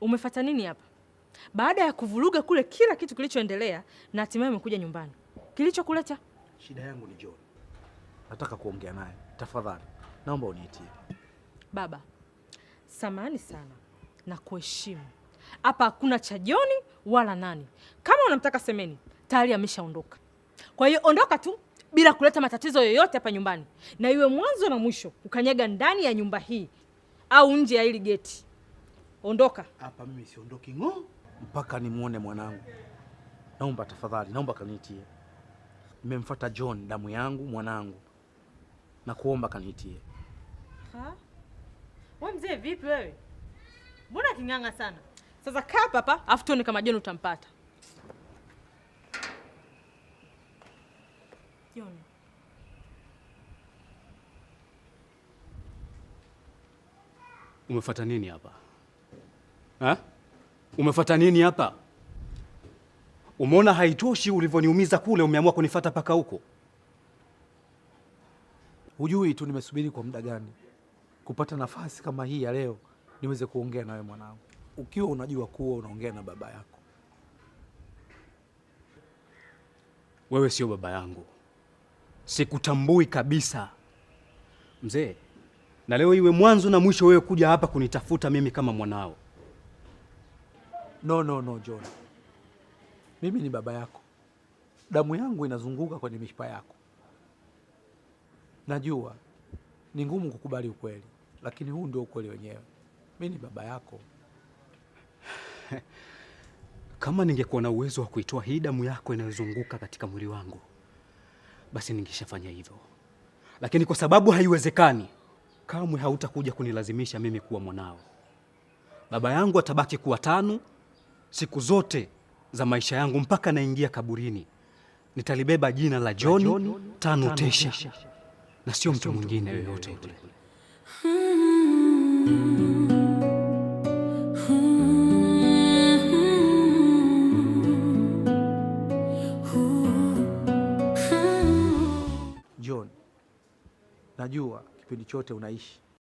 Umefuata nini hapa? Baada ya kuvuruga kule kila kitu kilichoendelea na hatimaye umekuja nyumbani. Kilichokuleta? Shida yangu ni John. Nataka kuongea naye. Tafadhali, naomba uniitie. Baba, samahani sana na kuheshimu. Hapa hakuna cha John wala nani. Kama unamtaka semeni, tayari ameshaondoka. Kwa hiyo ondoka tu bila kuleta matatizo yoyote hapa nyumbani. Na iwe mwanzo na mwisho ukanyaga ndani ya nyumba hii au nje ya hili geti. Ondoka. Hapa mimi siondoki mpaka nimuone mwanangu. Naomba tafadhali, naomba kaniitie. Nimemfuata John, damu yangu, mwanangu. Na kuomba kaniitie. Wewe mzee vipi wewe? Mbona kinganga sana? Sasa kaa hapa, afu tuone kama John utampata. John. Umefuata nini hapa? Umefuata nini hapa? Umeona haitoshi ulivyoniumiza kule, umeamua kunifuata paka huko? Hujui tu nimesubiri kwa muda gani kupata nafasi kama hii ya leo niweze kuongea nawe mwanangu. Ukiwa unajua kuwa unaongea na baba yako. Wewe sio baba yangu. Sikutambui kabisa. Mzee, na leo iwe mwanzo na mwisho wewe kuja hapa kunitafuta mimi kama mwanao. No, John. Mimi ni baba yako. Damu yangu inazunguka kwenye mishipa yako. Najua ni ngumu kukubali ukweli, lakini huu ndio ukweli wenyewe. Mimi ni baba yako. Kama ningekuwa na uwezo wa kuitoa hii damu yako inayozunguka katika mwili wangu, basi ningeshafanya hivyo. Lakini kwa sababu haiwezekani, kamwe hautakuja kunilazimisha mimi kuwa mwanao. Baba yangu atabaki kuwa Tanu siku zote za maisha yangu mpaka naingia kaburini. Nitalibeba jina la John Tanu Tesha na sio mtu mwingine yoyote yule. John, najua kipindi chote unaishi